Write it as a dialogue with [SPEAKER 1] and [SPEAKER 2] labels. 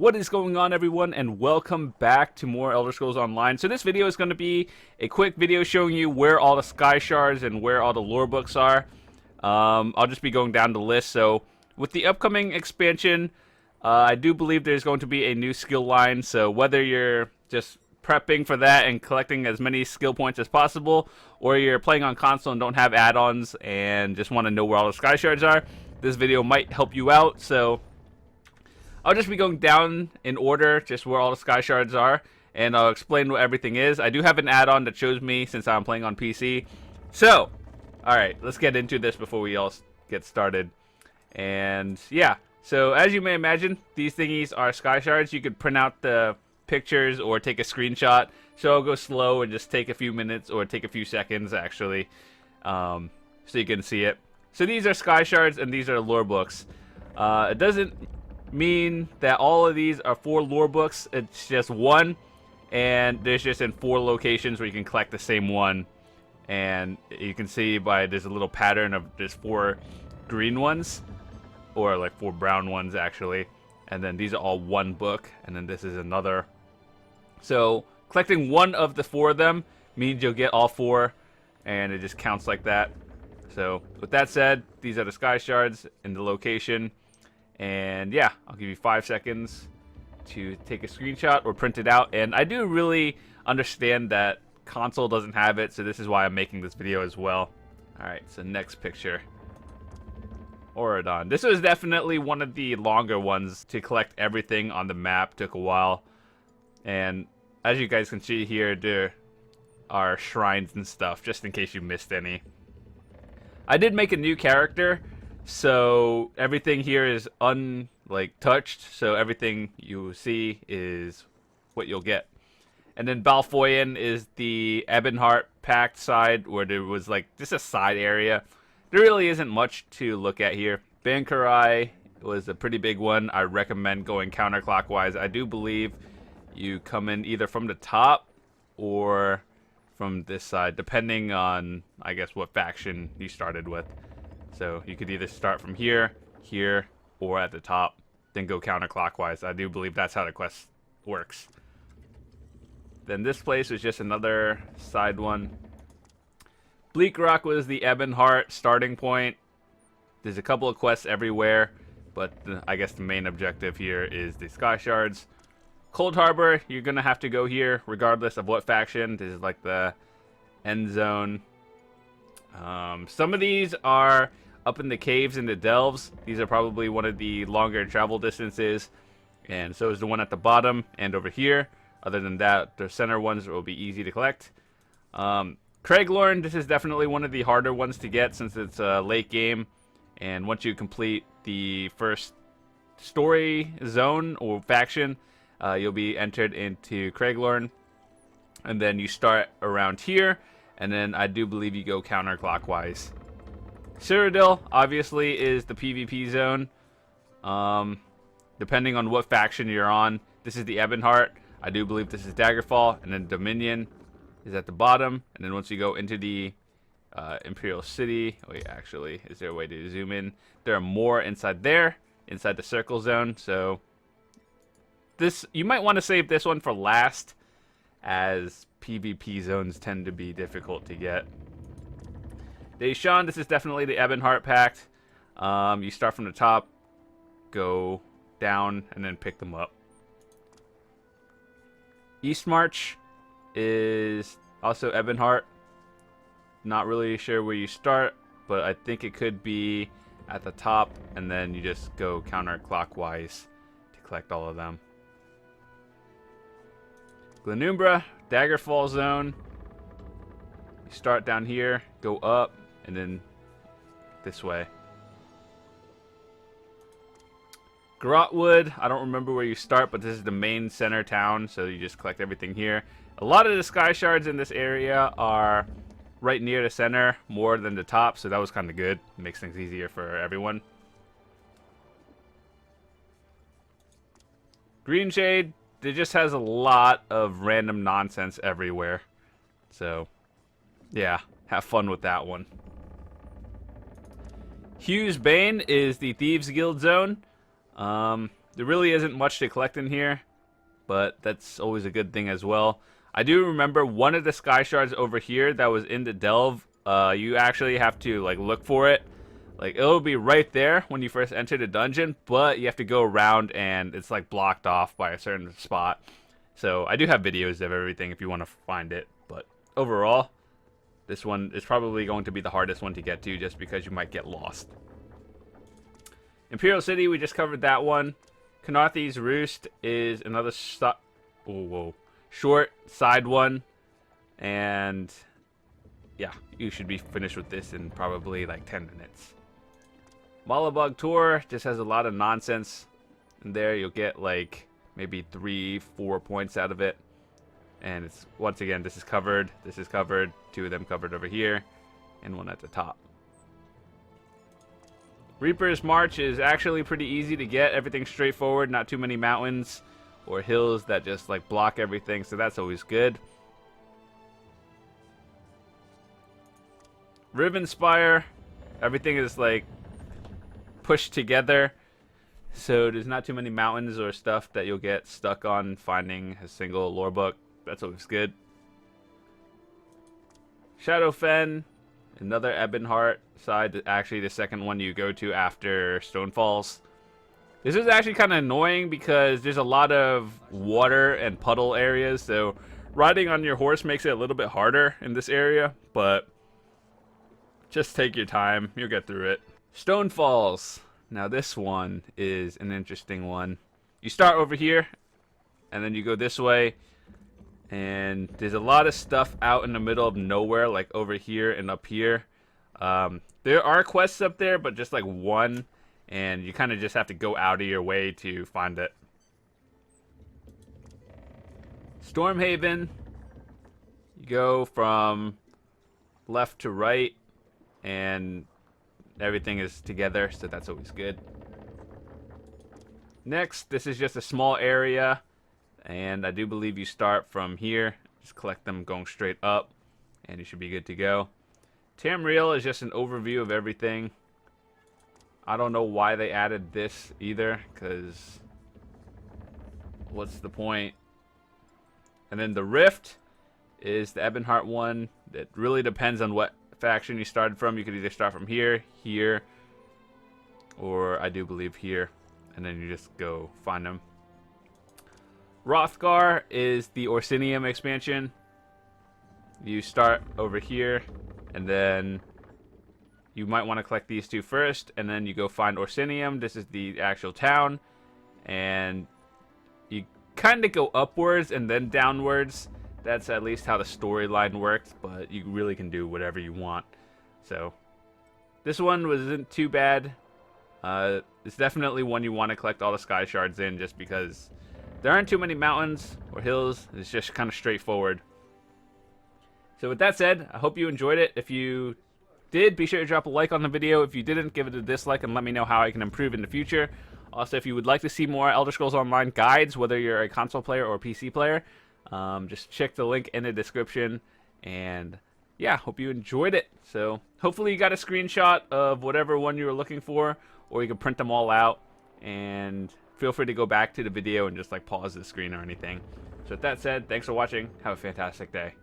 [SPEAKER 1] What is going on, everyone, and welcome back to more Elder Scrolls Online. So this video is going to be a quick video showing you where all the Sky Shards and where all the lore books are. I'll just be going down the list. So with the upcoming expansion, I do believe there's going to be a new skill line. So whether you're just prepping for that and collecting as many skill points as possible, or you're playing on console and don't have add-ons and just want to know where all the Sky Shards are, this video might help you out. So I'll just be going down in order, just where all the Sky Shards are, and I'll explain what everything is. I do have an add-on that shows me since I'm playing on PC. So, alright, let's get into this before we all get started. And, yeah, so as you may imagine, these thingies are Sky Shards. You could print out the pictures or take a screenshot. So I'll go slow and just take a few minutes or take a few seconds, actually, so you can see it. So these are Sky Shards, and these are lore books. It doesn't mean that all of these are 4 lore books. It's just one, and there's just in 4 locations where you can collect the same one. And you can see there's a little pattern of there's 4 green ones, or like 4 brown ones actually, and then these are all one book, and then this is another. So collecting one of the 4 of them means you'll get all 4, and it just counts like that. So with that said, these are the Sky Shards in the location. And yeah, I'll give you 5 seconds to take a screenshot or print it out. And I do really understand that console doesn't have it, so this is why I'm making this video as well. Alright, so next picture. Auradon. This was definitely one of the longer ones to collect everything on the map. Took a while. And as you guys can see here, there are shrines and stuff, just in case you missed any. I did make a new character, so everything here is touched, so everything you see is what you'll get. And then Balfoyen is the Ebonheart Pact side, where there was just a side area. There really isn't much to look at here. Bankarai was a pretty big one. I recommend going counterclockwise. I do believe you come in either from the top or from this side, depending on, I guess, what faction you started with. So you could either start from here, here, or at the top, then go counterclockwise. I do believe that's how the quest works. Then this place was just another side one. Bleak Rock was the Ebonheart starting point. There's a couple of quests everywhere, but I guess the main objective here is the Sky Shards. Cold Harbor, you're going to have to go here regardless of what faction. This is like the end zone. Some of these are up in the caves in the delves. These are probably one of the longer travel distances, and so is the one at the bottom and over here. Other than that, the center ones will be easy to collect. Craiglorn, this is definitely one of the harder ones to get since it's a late game, and once you complete the first story zone or faction, you'll be entered into Craiglorn, and then you start around here, and then I do believe you go counterclockwise. Cyrodiil, obviously, is the PvP zone. Depending on what faction you're on, this is the Ebonheart. I do believe this is Daggerfall, and then Dominion is at the bottom. And then once you go into the Imperial City, wait, actually, is there a way to zoom in? There are more inside there, inside the circle zone. So this, you might want to save this one for last, as PvP zones tend to be difficult to get. Deshawn, this is definitely the Ebonheart Pact. You start from the top, go down, and then pick them up. Eastmarch is also Ebonheart. Not really sure where you start, but I think it could be at the top, and then you just go counterclockwise to collect all of them. Glenumbra, Daggerfall zone. You start down here, go up, and then this way. Grotwood, I don't remember where you start, but this is the main center town, so you just collect everything here. A lot of the Sky Shards in this area are right near the center, more than the top, so that was kind of good. It makes things easier for everyone. Greenshade, it just has a lot of random nonsense everywhere. So, yeah, have fun with that one. Hughes Bane is the Thieves Guild zone. There's There really isn't much to collect in here, but that's always a good thing as well. I do remember one of the sky shards over here that was in the delve. You actually have to like look for it. Like it'll be right there when you first enter the dungeon, but you have to go around and it's like blocked off by a certain spot. So I do have videos of everything if you want to find it, but overall, this one is probably going to be the hardest one to get to just because you might get lost. Imperial City, we just covered that one. Khenarthi's Roost is another short side one. And yeah, you should be finished with this in probably like 10 minutes. Malabug Tour just has a lot of nonsense in there. You'll get like maybe 3-4 points out of it. And it's, once again, this is covered, 2 of them covered over here, and 1 at the top. Reaper's March is actually pretty easy to get. Everything's straightforward, not too many mountains or hills that just like block everything, so that's always good. Rivenspire, everything is like pushed together, so there's not too many mountains or stuff that you'll get stuck on finding a single lore book. That's always good. Shadowfen, another Ebonheart side, actually the second one you go to after Stonefalls. This is actually kind of annoying because there's a lot of water and puddle areas, so riding on your horse makes it a little bit harder in this area, but just take your time, you'll get through it. Stonefalls. Now this one is an interesting one. You start over here, and then you go this way, and there's a lot of stuff out in the middle of nowhere, like over here and up here. There are quests up there, but just like one, and you kind of just have to go out of your way to find it. Stormhaven, you go from left to right, and everything is together, so that's always good. Next, this is just a small area, and I do believe you start from here. Just collect them going straight up, and you should be good to go. Tamriel is just an overview of everything. I don't know why they added this either, because what's the point? And then the Rift is the Ebonheart one. It really depends on what faction you started from. You could either start from here, here, or I do believe here, and then you just go find them. Hrothgar is the Orsinium expansion. You start over here, and then you might want to collect these 2 first, and then you go find Orsinium. This is the actual town, and you kind of go upwards and then downwards. That's at least how the storyline works, but you really can do whatever you want. So this one wasn't too bad. It's definitely one you want to collect all the sky shards in, just because there aren't too many mountains or hills. It's just kind of straightforward. So with that said, I hope you enjoyed it. If you did, be sure to drop a like on the video. If you didn't, give it a dislike and let me know how I can improve in the future. Also, if you would like to see more Elder Scrolls Online guides, whether you're a console player or a PC player, just check the link in the description. And yeah, hope you enjoyed it. So hopefully you got a screenshot of whatever one you were looking for, or you can print them all out, and feel free to go back to the video and just like pause the screen or anything. So with that said, thanks for watching. Have a fantastic day.